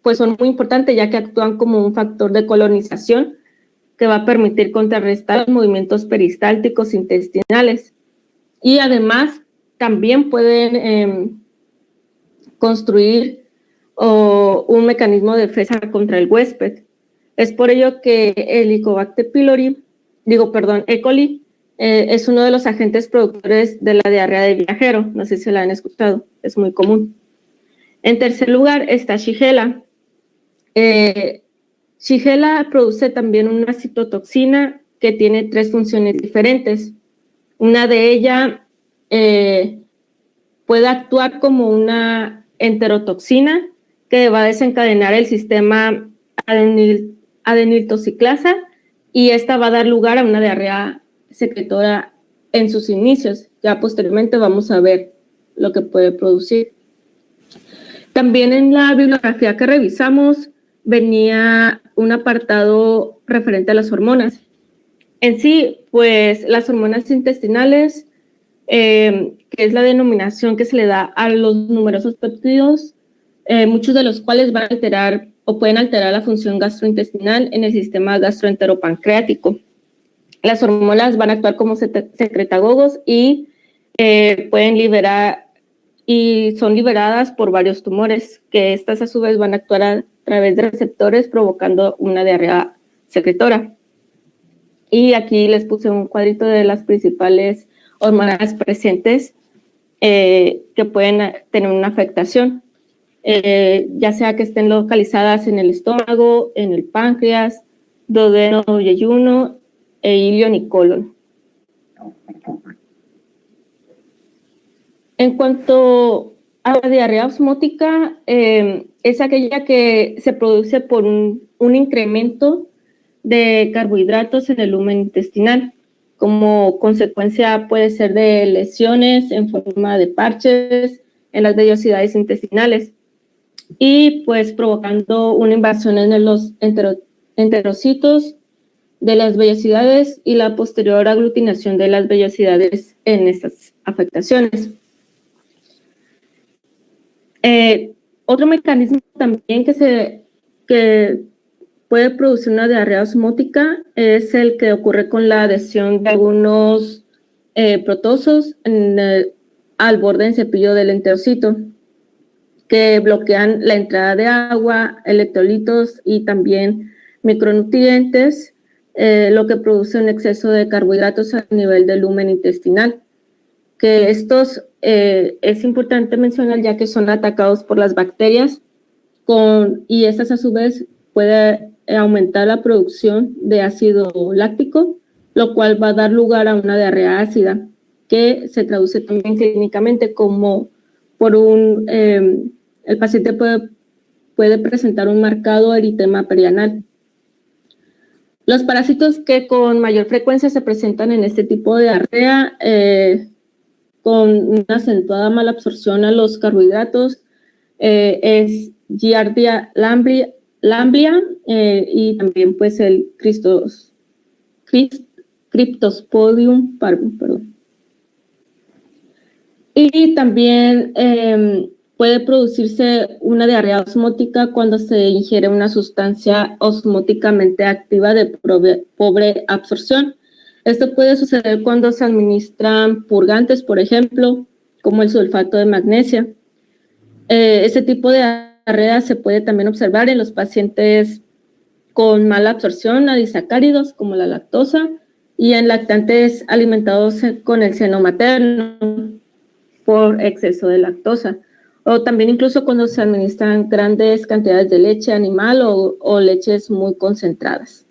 pues son muy importantes ya que actúan como un factor de colonización que va a permitir contrarrestar los movimientos peristálticos intestinales. Y además también pueden construir un mecanismo de defensa contra el huésped. Es por ello que el Helicobacter pylori, E. coli, es uno de los agentes productores de la diarrea de viajero. No sé si la han escuchado, es muy común. En tercer lugar está Shigella. Shigella produce también una citotoxina que tiene 3 funciones diferentes. Una de ellas puede actuar como una enterotoxina que va a desencadenar el sistema adeniltociclasa y esta va a dar lugar a una diarrea secretora en sus inicios. Ya posteriormente vamos a ver lo que puede producir. También en la bibliografía que revisamos venía un apartado referente a las hormonas. En sí, pues las hormonas intestinales, que es la denominación que se le da a los numerosos péptidos, muchos de los cuales van a alterar o pueden alterar la función gastrointestinal en el sistema gastroenteropancreático. Las hormonas van a actuar como secretagogos y pueden liberar y son liberadas por varios tumores, que estas a su vez van a actuar a través de receptores provocando una diarrea secretora. Y aquí les puse un cuadrito de las principales hormonas presentes que pueden tener una afectación, ya sea que estén localizadas en el estómago, en el páncreas, duodeno, yeyuno, e ilion y colon. En cuanto a la diarrea osmótica, es aquella que se produce por un incremento de carbohidratos en el lumen intestinal. Como consecuencia puede ser de lesiones en forma de parches en las vellosidades intestinales y pues provocando una invasión en los enterocitos de las vellosidades y la posterior aglutinación de las vellosidades en estas afectaciones. Otro mecanismo también que puede producir una diarrea osmótica es el que ocurre con la adhesión de algunos protozoos al borde del cepillo del enterocito, que bloquean la entrada de agua, electrolitos y también micronutrientes, lo que produce un exceso de carbohidratos a nivel del lumen intestinal. Que estos es importante mencionar ya que son atacados por las bacterias y estas a su vez puede aumentar la producción de ácido láctico, lo cual va a dar lugar a una diarrea ácida que se traduce también clínicamente como el paciente puede presentar un marcado eritema perianal. Los parásitos que con mayor frecuencia se presentan en este tipo de diarrea con una acentuada mala absorción a los carbohidratos es Giardia lamblia y también pues el Cryptosporidium parvum, perdón. Y también puede producirse una diarrea osmótica cuando se ingiere una sustancia osmóticamente activa de pobre absorción. Esto puede suceder cuando se administran purgantes, por ejemplo, como el sulfato de magnesia. Este tipo de diarrea se puede también observar en los pacientes con mala absorción a disacáridos, como la lactosa, y en lactantes alimentados con el seno materno por exceso de lactosa. O también incluso cuando se administran grandes cantidades de leche animal o leches muy concentradas.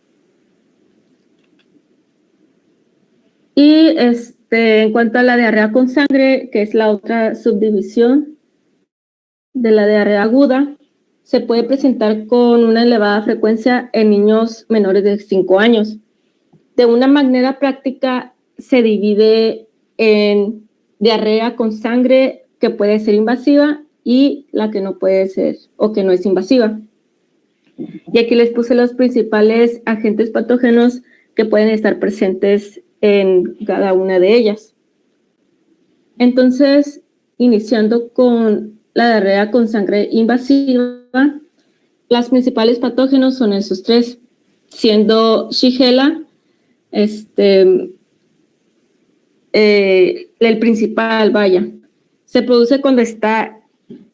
Y en cuanto a la diarrea con sangre, que es la otra subdivisión de la diarrea aguda, se puede presentar con una elevada frecuencia en niños menores de 5 años. De una manera práctica se divide en diarrea con sangre que puede ser invasiva y la que no puede ser o que no es invasiva. Y aquí les puse los principales agentes patógenos que pueden estar presentes en cada una de ellas. Entonces, iniciando con la diarrea con sangre invasiva, Las principales patógenos son esos tres, siendo Shigella el principal, vaya. Se produce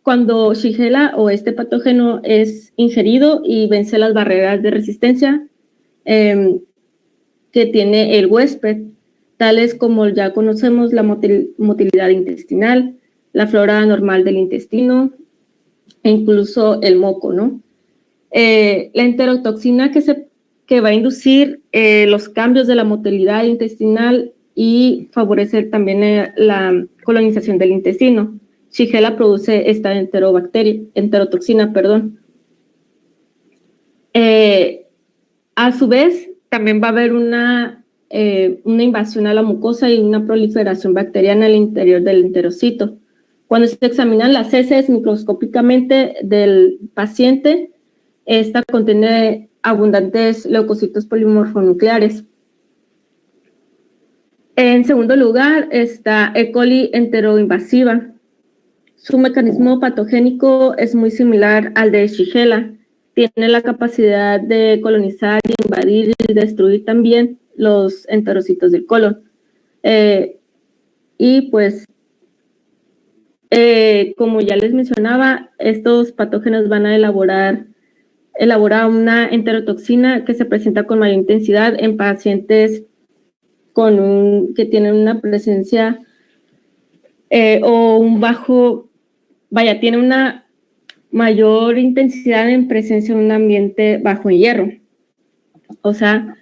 cuando Shigella o este patógeno es ingerido y vence las barreras de resistencia que tiene el huésped, tales como ya conocemos la motilidad intestinal, la flora normal del intestino e incluso el moco, ¿no? La enterotoxina que va a inducir los cambios de la motilidad intestinal y favorecer también la colonización del intestino. Shigella produce esta enterotoxina, perdón. A su vez, también va a haber una invasión a la mucosa y una proliferación bacteriana en el interior del enterocito. Cuando se examinan las heces microscópicamente del paciente, esta contiene abundantes leucocitos polimorfonucleares. En segundo lugar está E. coli enteroinvasiva. Su mecanismo patogénico es muy similar al de Shigella. Tiene la capacidad de colonizar, invadir y destruir también los enterocitos del colon. Y pues, como ya les mencionaba, estos patógenos van a elaborar una enterotoxina que se presenta con mayor intensidad en pacientes que tienen una presencia o un bajo, vaya, tiene una mayor intensidad en presencia de un ambiente bajo en hierro. O sea,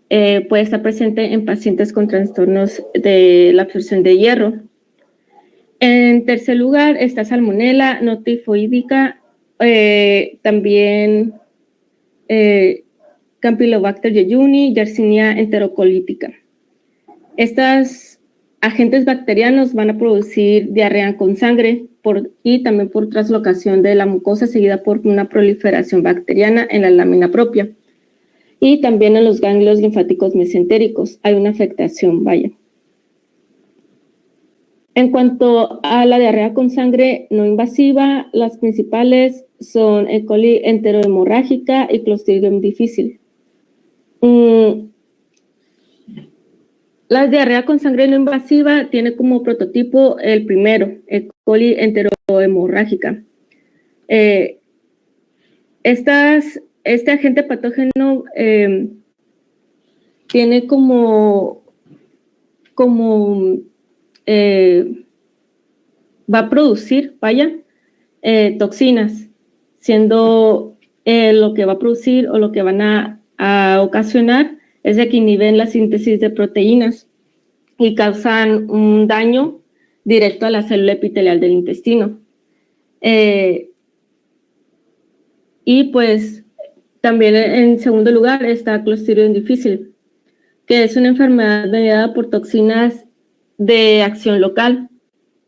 puede estar presente en pacientes con trastornos de la absorción de hierro. En tercer lugar está Salmonella no tifoidea, también Campylobacter jejuni, Yersinia enterocolítica. Estos agentes bacterianos van a producir diarrea con sangre y también por traslocación de la mucosa seguida por una proliferación bacteriana en la lámina propia. Y también en los ganglios linfáticos mesentéricos hay una afectación, vaya. En cuanto a la diarrea con sangre no invasiva, las principales son E. coli enterohemorrágica y Clostridium difficile. La diarrea con sangre no invasiva tiene como prototipo el primero, E. coli enterohemorrágica. Este agente patógeno tiene va a producir, toxinas, siendo lo que va a producir o lo que van a ocasionar es de que inhiben la síntesis de proteínas y causan un daño directo a la célula epitelial del intestino. Y pues también en segundo lugar está Clostridium difficile, que es una enfermedad mediada por toxinas de acción local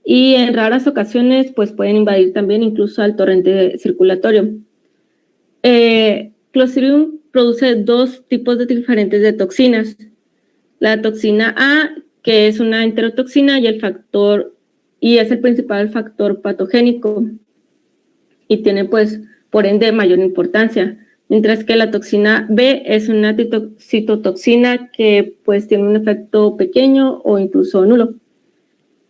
y en raras ocasiones pues pueden invadir también incluso al torrente circulatorio. Clostridium produce dos tipos diferentes de toxinas. La toxina A, que es una enterotoxina, y es el principal factor patogénico y tiene pues por ende mayor importancia, mientras que la toxina B es una citotoxina que pues tiene un efecto pequeño o incluso nulo.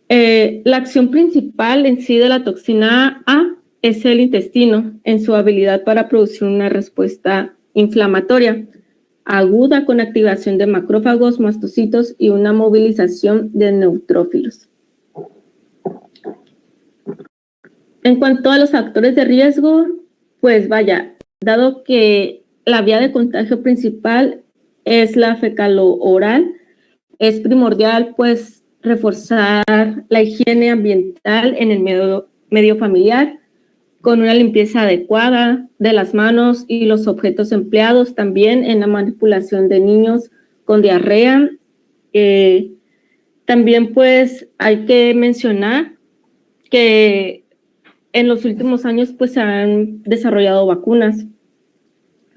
La acción principal en sí de la toxina A es el intestino en su habilidad para producir una respuesta inflamatoria aguda con activación de macrófagos, mastocitos y una movilización de neutrófilos. En cuanto a los factores de riesgo, pues vaya, dado que la vía de contagio principal es la fecalo-oral, es primordial pues reforzar la higiene ambiental en el medio familiar con una limpieza adecuada de las manos y los objetos empleados, también en la manipulación de niños con diarrea. También pues hay que mencionar que en los últimos años pues se han desarrollado vacunas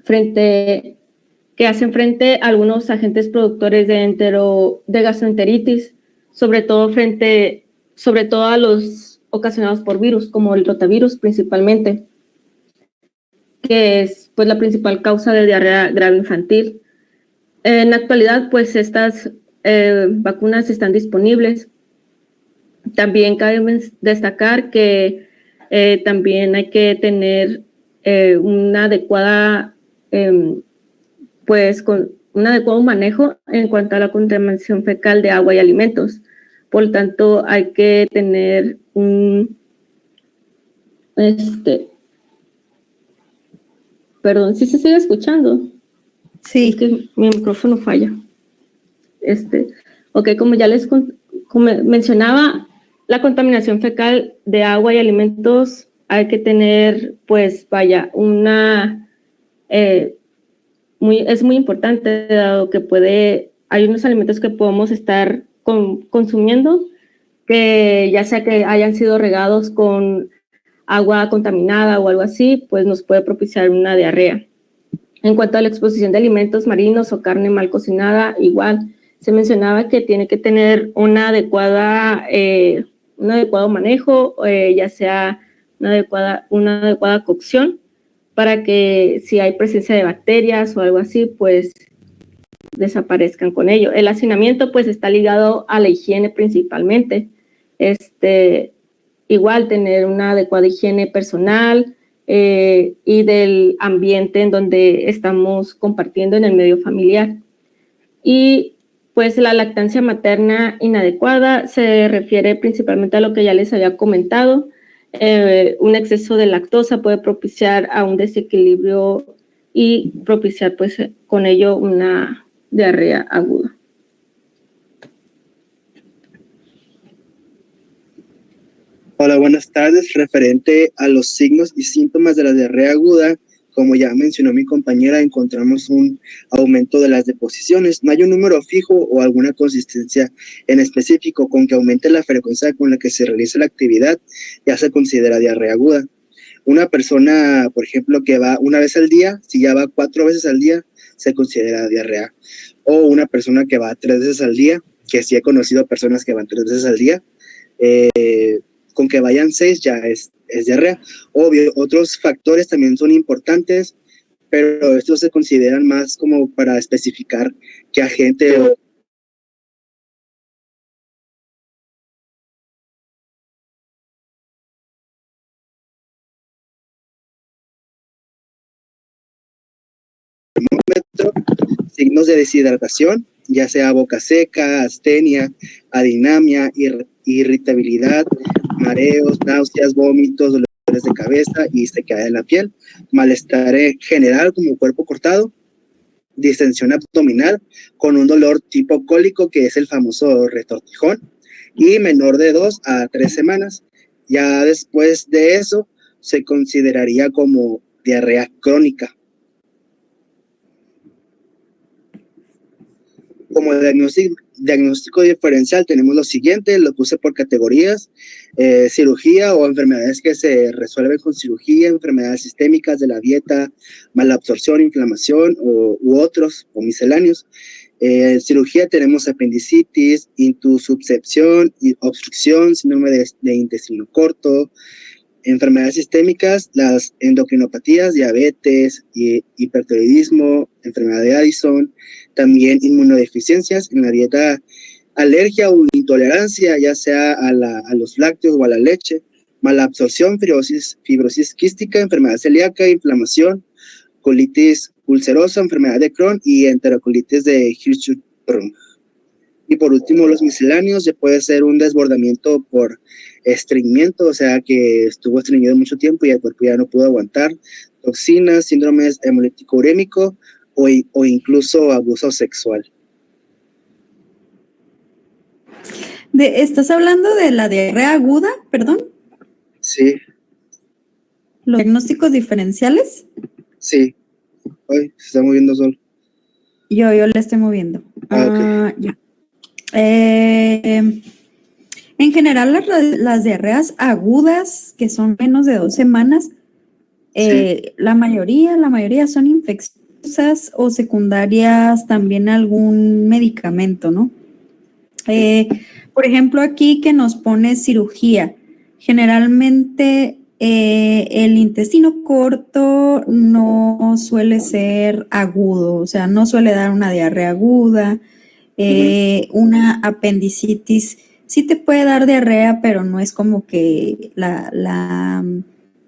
que hacen frente a algunos agentes productores de gastroenteritis, sobre todo a los ocasionados por virus, como el rotavirus principalmente. que es pues la principal causa de diarrea grave infantil. En la actualidad, pues estas vacunas están disponibles. También cabe destacar que también hay que tener una adecuada, pues con un adecuado manejo en cuanto a la contaminación fecal de agua y alimentos. Por lo tanto, hay que tener perdón, ¿sí se sigue escuchando? Sí. Es que mi micrófono falla. Ok, como ya les mencionaba, la contaminación fecal de agua y alimentos hay que tener, pues, vaya, es muy importante, dado que hay unos alimentos que podemos estar consumiendo, que ya sea que hayan sido regados con agua contaminada o algo así, pues nos puede propiciar una diarrea. En cuanto a la exposición de alimentos marinos o carne mal cocinada, igual se mencionaba que tiene que tener un adecuado manejo, ya sea una adecuada cocción, para que si hay presencia de bacterias o algo así, pues desaparezcan con ello. El hacinamiento pues está ligado a la higiene principalmente. Igual tener una adecuada higiene personal y del ambiente en donde estamos compartiendo en el medio familiar. Y pues la lactancia materna inadecuada se refiere principalmente a lo que ya les había comentado. Un exceso de lactosa puede propiciar a un desequilibrio y propiciar pues con ello una diarrea aguda. Hola, buenas tardes. Referente a los signos y síntomas de la diarrea aguda, como ya mencionó mi compañera, encontramos un aumento de las deposiciones. No hay un número fijo o alguna consistencia en específico. Con que aumente la frecuencia con la que se realiza la actividad, ya se considera diarrea aguda. Una persona, por ejemplo, que va una vez al día, si ya va 4 veces al día, se considera diarrea. O una persona que va 3 veces al día, que sí he conocido personas que van 3 veces al día, con que vayan 6 ya es diarrea. Obvio, otros factores también son importantes, pero estos se consideran más como para especificar qué agente o signos de deshidratación, ya sea boca seca, astenia, adinamia, irritabilidad, mareos, náuseas, vómitos, dolores de cabeza y sequedad en la piel, malestar general como cuerpo cortado, distensión abdominal con un dolor tipo cólico que es el famoso retortijón y menor de 2 a 3 semanas. Ya después de eso se consideraría como diarrea crónica. Como diagnóstico diferencial tenemos lo siguiente, lo puse por categorías: cirugía o enfermedades que se resuelven con cirugía, enfermedades sistémicas de la dieta, mala absorción, inflamación u otros o misceláneos. Cirugía tenemos apendicitis, intussuscepción, obstrucción, síndrome de intestino corto. Enfermedades sistémicas, las endocrinopatías, diabetes, hipertiroidismo, enfermedad de Addison, también inmunodeficiencias en la dieta, alergia o intolerancia, ya sea a los lácteos o a la leche, mala absorción, fibrosis quística, enfermedad celíaca, inflamación, colitis ulcerosa, enfermedad de Crohn y enterocolitis de Hirschsprung. Y por último, los misceláneos, ya puede ser un desbordamiento por estreñimiento, o sea que estuvo estreñido mucho tiempo y el cuerpo ya no pudo aguantar, toxinas, síndromes hemolítico urémico o incluso abuso sexual. ¿Estás hablando de la diarrea aguda, perdón? Sí. ¿Los diagnósticos diferenciales? Sí. Ay, se está moviendo el sol. Yo le estoy moviendo. Okay. Ya. En general, las diarreas agudas, que son menos de 2 semanas, sí. la mayoría son infecciosas o secundarias también a algún medicamento, ¿no? Por ejemplo, aquí que nos pone cirugía. Generalmente El intestino corto no suele ser agudo, o sea, no suele dar una diarrea aguda. Una apendicitis sí te puede dar diarrea, pero no es como que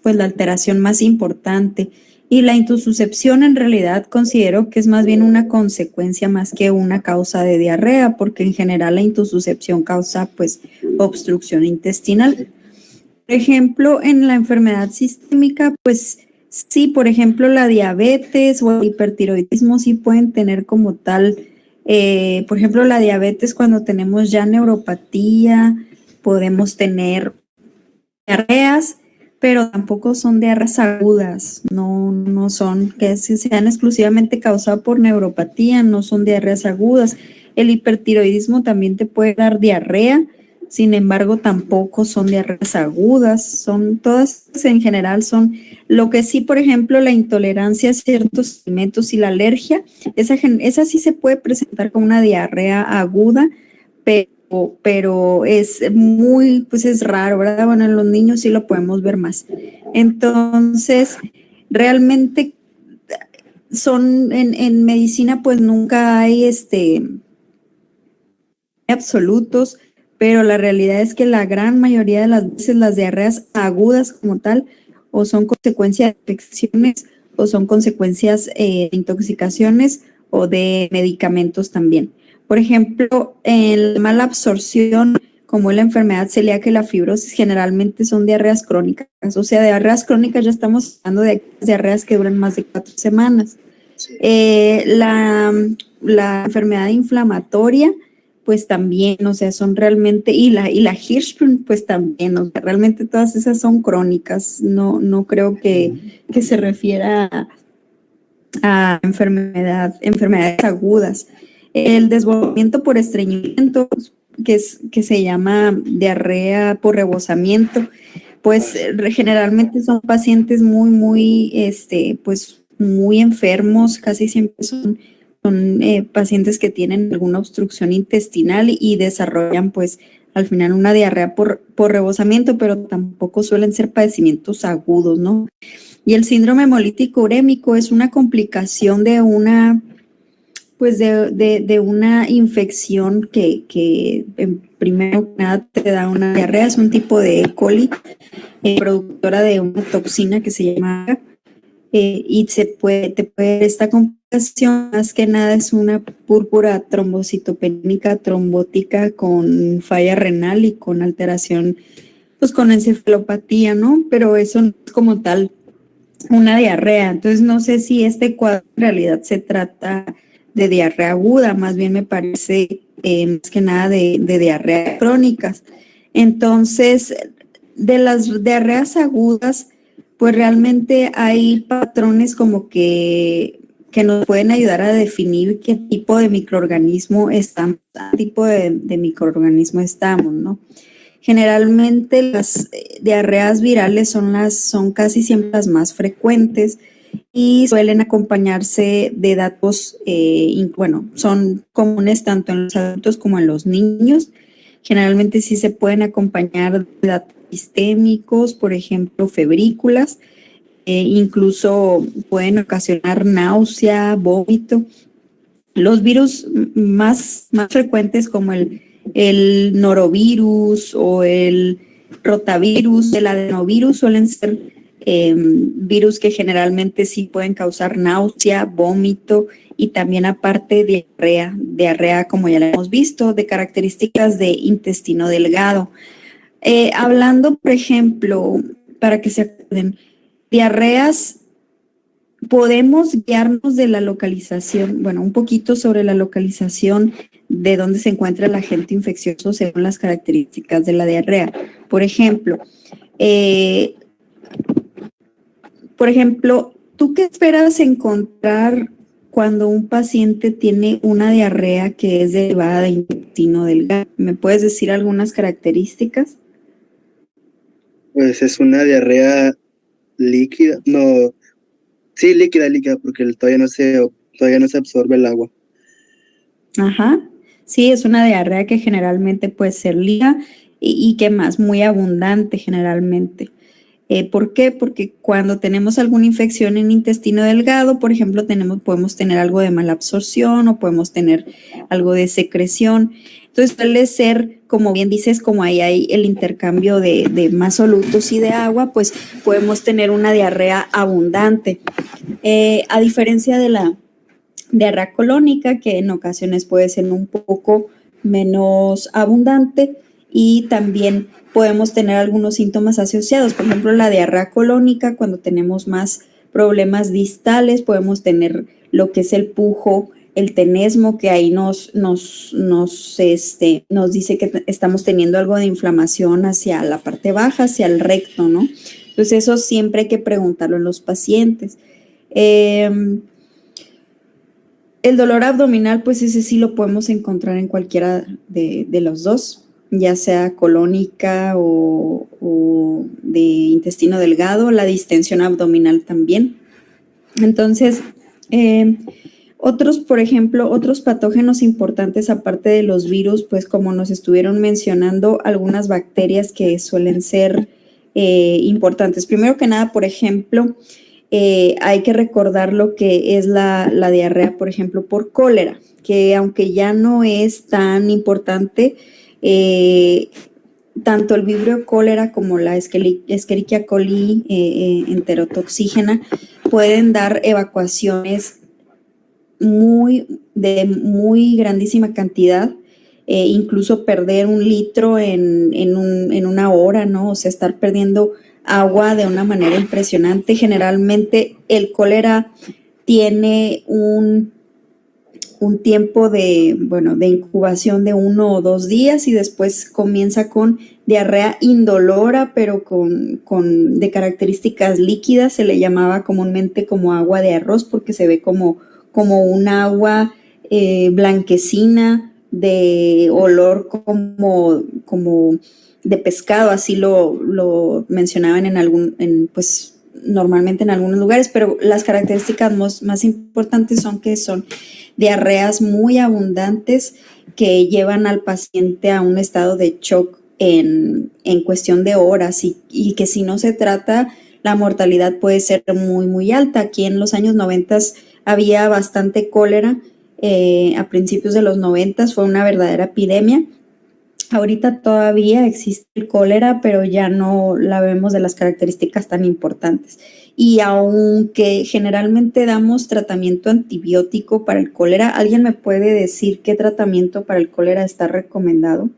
pues la alteración más importante. Y la intususcepción en realidad considero que es más bien una consecuencia más que una causa de diarrea, porque en general la intususcepción causa pues obstrucción intestinal. Por ejemplo, en la enfermedad sistémica, pues sí, por ejemplo, la diabetes o el hipertiroidismo sí pueden tener como tal, por ejemplo, la diabetes cuando tenemos ya neuropatía, podemos tener diarreas, pero tampoco son diarreas agudas, no son que sean exclusivamente causadas por neuropatía, no son diarreas agudas. El hipertiroidismo también te puede dar diarrea, sin embargo, tampoco son diarreas agudas, son todas en general son, lo que sí, por ejemplo, la intolerancia a ciertos alimentos y la alergia, esa sí se puede presentar como una diarrea aguda, pero es muy, pues es raro, ¿verdad? Bueno, en los niños sí lo podemos ver más. Entonces, realmente son, en medicina pues nunca hay absolutos, pero la realidad es que la gran mayoría de las veces las diarreas agudas como tal o son consecuencia de infecciones o son consecuencias de intoxicaciones o de medicamentos también. Por ejemplo, en la mala absorción, como la enfermedad celíaca y la fibrosis, generalmente son diarreas crónicas. O sea, diarreas crónicas ya estamos hablando de diarreas que duran más de 4 semanas. Sí. La enfermedad inflamatoria, pues también, o sea, son realmente, y la Hirschsprung, pues también, o sea, realmente todas esas son crónicas, no creo que se refiera a enfermedades agudas. El desbordamiento por estreñimiento, que se llama diarrea por rebosamiento, pues generalmente son pacientes muy, pues muy enfermos, casi siempre son pacientes que tienen alguna obstrucción intestinal y desarrollan pues al final una diarrea por rebosamiento, pero tampoco suelen ser padecimientos agudos, ¿no? Y el síndrome hemolítico urémico es una complicación de una, pues de una infección que primero que nada te da una diarrea, es un tipo de E. coli, productora de una toxina que se llama y esta complicación más que nada es una púrpura trombocitopénica trombótica con falla renal y con alteración, pues con encefalopatía, ¿no? Pero eso no es como tal una diarrea. Entonces no sé si este cuadro en realidad se trata de diarrea aguda, más bien me parece más que nada de diarreas crónicas. Entonces, de las diarreas agudas, pues realmente hay patrones como que nos pueden ayudar a definir qué tipo de microorganismo estamos, qué tipo de microorganismo estamos, ¿no? Generalmente las diarreas virales son casi siempre las más frecuentes y suelen acompañarse de datos, bueno, son comunes tanto en los adultos como en los niños. Generalmente sí se pueden acompañar de datos sistémicos, por ejemplo, febrículas, incluso pueden ocasionar náusea, vómito. Los virus más frecuentes como el norovirus o el rotavirus, el adenovirus suelen ser virus que generalmente sí pueden causar náusea, vómito y también aparte diarrea como ya la hemos visto, de características de intestino delgado. Hablando, por ejemplo, para que se acuerden, diarreas, podemos guiarnos de la localización, bueno, un poquito sobre la localización de dónde se encuentra el agente infeccioso según las características de la diarrea. Por ejemplo, ¿tú qué esperas encontrar cuando un paciente tiene una diarrea que es derivada de intestino delgado? ¿Me puedes decir algunas características? Pues es una diarrea líquida, no, sí, líquida, porque todavía no se absorbe el agua. Ajá, sí, es una diarrea que generalmente puede ser líquida y que más muy abundante generalmente. ¿Por qué? Porque cuando tenemos alguna infección en intestino delgado, por ejemplo, podemos tener algo de mala absorción o podemos tener algo de secreción. Entonces suele ser, como bien dices, como ahí hay el intercambio de más solutos y de agua, pues podemos tener una diarrea abundante. A diferencia de la diarrea colónica, que en ocasiones puede ser un poco menos abundante, y también podemos tener algunos síntomas asociados. Por ejemplo, la diarrea colónica, cuando tenemos más problemas distales, podemos tener lo que es el pujo, el tenesmo, que ahí nos dice que estamos teniendo algo de inflamación hacia la parte baja, hacia el recto, ¿no? Entonces eso siempre hay que preguntarlo en los pacientes. El dolor abdominal, pues ese sí lo podemos encontrar en cualquiera de los dos, ya sea colónica o de intestino delgado, la distensión abdominal también. Entonces, por ejemplo, otros patógenos importantes aparte de los virus, pues como nos estuvieron mencionando, algunas bacterias que suelen ser importantes. Primero que nada, por ejemplo, hay que recordar lo que es la diarrea, por ejemplo, por cólera, que aunque ya no es tan importante, tanto el vibrio cólera como la Escherichia coli enterotoxígena pueden dar evacuaciones de muy grandísima cantidad, incluso perder 1 litro en una hora, ¿no? O sea, estar perdiendo agua de una manera impresionante. Generalmente el cólera tiene un tiempo de incubación de 1 o 2 días y después comienza con diarrea indolora, pero de características líquidas. Se le llamaba comúnmente como agua de arroz porque se ve como un agua blanquecina de olor como de pescado, así lo mencionaban pues normalmente en algunos lugares, pero las características más importantes son que son diarreas muy abundantes que llevan al paciente a un estado de shock en cuestión de horas y que si no se trata, la mortalidad puede ser muy, muy alta. Aquí en los años 90 había bastante cólera, a principios de los 90 fue una verdadera epidemia. Ahorita todavía existe el cólera, pero ya no la vemos de las características tan importantes. Y aunque generalmente damos tratamiento antibiótico para el cólera, ¿alguien me puede decir qué tratamiento para el cólera está recomendado?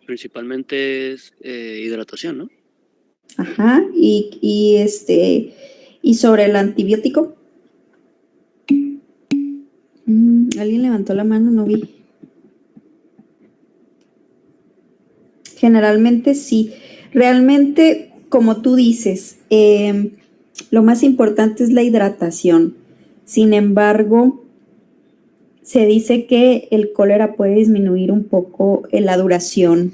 Principalmente es hidratación, ¿no? Ajá, y sobre el antibiótico. ¿Alguien levantó la mano? No vi. Generalmente sí. Realmente, como tú dices, lo más importante es la hidratación. Sin embargo, se dice que el cólera puede disminuir un poco la duración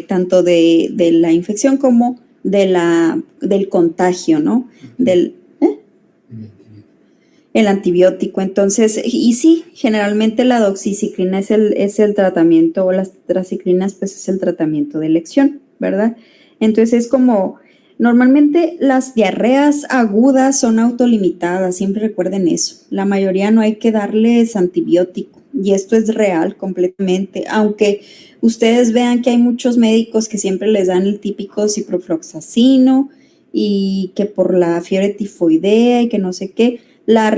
tanto de la infección como del contagio, ¿no? El antibiótico. Entonces, y sí, generalmente la doxiciclina es el tratamiento, o las tetraciclinas, pues es el tratamiento de elección, ¿verdad? Entonces, es como, normalmente las diarreas agudas son autolimitadas, siempre recuerden eso. La mayoría no hay que darles antibiótico, y esto es real completamente, aunque ustedes vean que hay muchos médicos que siempre les dan el típico ciprofloxacino, y que por la fiebre tifoidea y que no sé qué. La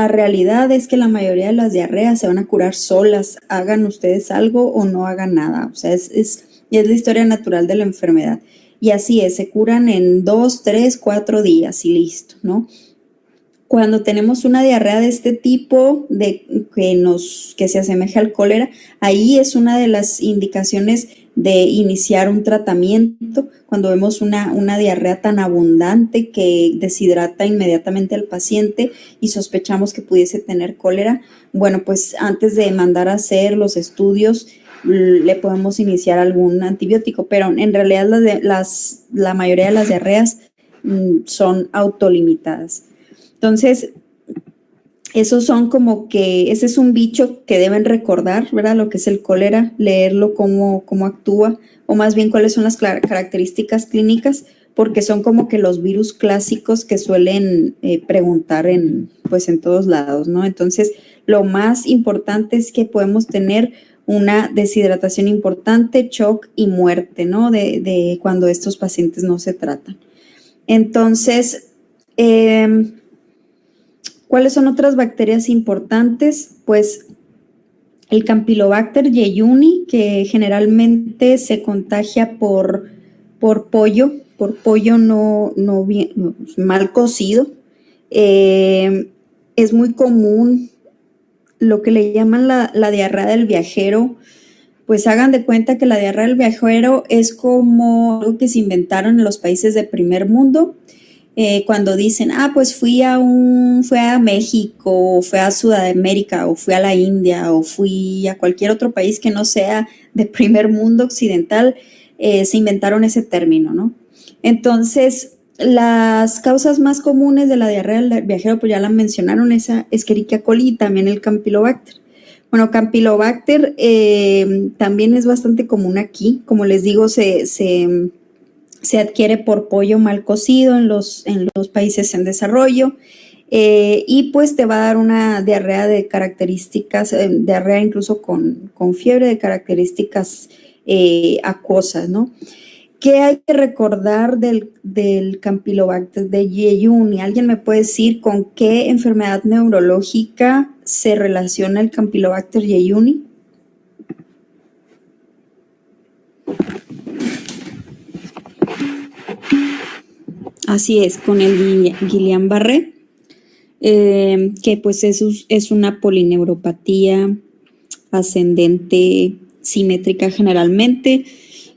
realidad es que la mayoría de las diarreas se van a curar solas, hagan ustedes algo o no hagan nada. O sea, es la historia natural de la enfermedad. Y así es, se curan en 2, 3, 4 días y listo, ¿no? Cuando tenemos una diarrea de este tipo, que se asemeja al cólera, ahí es una de las indicaciones de iniciar un tratamiento. Cuando vemos una diarrea tan abundante que deshidrata inmediatamente al paciente y sospechamos que pudiese tener cólera, bueno, pues antes de mandar a hacer los estudios, le podemos iniciar algún antibiótico, pero en realidad la mayoría de las diarreas son autolimitadas. Entonces, Esos son como que, ese es un bicho que deben recordar, ¿verdad? Lo que es el cólera, leerlo, cómo actúa, o más bien cuáles son las características clínicas, porque son como que los virus clásicos que suelen preguntar pues en todos lados, ¿no? Entonces, lo más importante es que podemos tener una deshidratación importante, shock y muerte, ¿no? De cuando estos pacientes no se tratan. Entonces, ¿cuáles son otras bacterias importantes? Pues el Campylobacter jejuni, que generalmente se contagia por pollo no bien, mal cocido. Es muy común lo que le llaman la diarrea del viajero. Pues hagan de cuenta que la diarrea del viajero es como algo que se inventaron en los países de primer mundo. Cuando dicen, pues fui a México, o fui a Sudamérica, o fui a la India, o fui a cualquier otro país que no sea de primer mundo occidental, se inventaron ese término, ¿no? Entonces, las causas más comunes de la diarrea del viajero, pues ya la mencionaron, esa Escherichia coli y también el Campylobacter. Bueno, Campylobacter también es bastante común aquí, como les digo, se adquiere por pollo mal cocido en los países en desarrollo y pues te va a dar una diarrea de características, diarrea incluso con fiebre de características acuosas, ¿no? ¿Qué hay que recordar del Campylobacter de jejuni? ¿Alguien me puede decir con qué enfermedad neurológica se relaciona el Campylobacter jejuni? Así es, con el Guillain-Barré, que pues es una polineuropatía ascendente simétrica generalmente,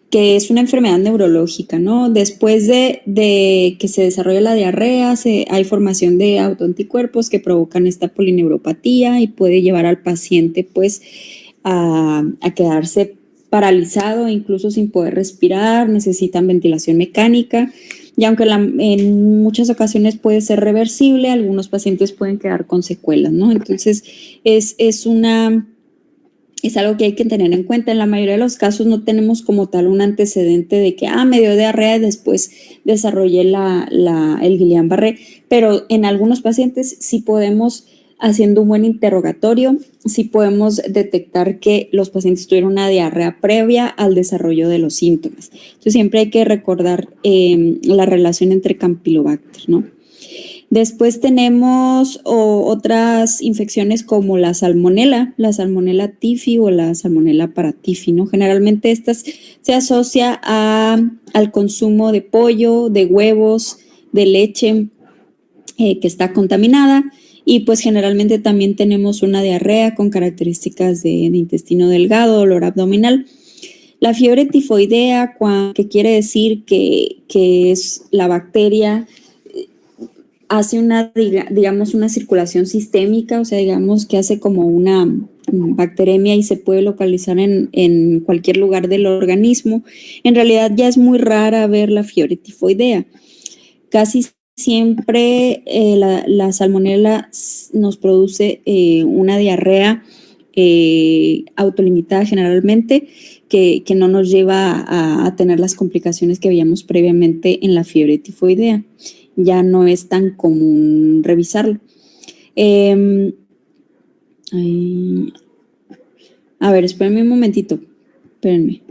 que es una enfermedad neurológica, ¿no? Después de que se desarrolla la diarrea, hay formación de autoanticuerpos que provocan esta polineuropatía y puede llevar al paciente pues a quedarse paralizado, incluso sin poder respirar, necesitan ventilación mecánica. Y aunque en muchas ocasiones puede ser reversible, algunos pacientes pueden quedar con secuelas, ¿no? Entonces, es algo que hay que tener en cuenta. En la mayoría de los casos no tenemos como tal un antecedente de que, me dio diarrea y después desarrollé el Guillain-Barré, pero en algunos pacientes sí podemos, haciendo un buen interrogatorio, sí podemos detectar que los pacientes tuvieron una diarrea previa al desarrollo de los síntomas. Entonces siempre hay que recordar la relación entre Campylobacter, ¿no? Después tenemos otras infecciones como la salmonela tifi o la salmonela paratifi, ¿no? Generalmente estas se asocia al consumo de pollo, de huevos, de leche que está contaminada y pues generalmente también tenemos una diarrea con características de intestino delgado, dolor abdominal. La fiebre tifoidea, que quiere decir que es la bacteria hace una circulación sistémica, o sea, digamos que hace como una bacteremia y se puede localizar en cualquier lugar del organismo. En realidad ya es muy rara ver la fiebre tifoidea. Casi siempre la salmonela nos produce una diarrea autolimitada generalmente que no nos lleva a tener las complicaciones que veíamos previamente en la fiebre tifoidea. Ya no es tan común revisarlo. A ver, espérenme un momentito. Espérenme.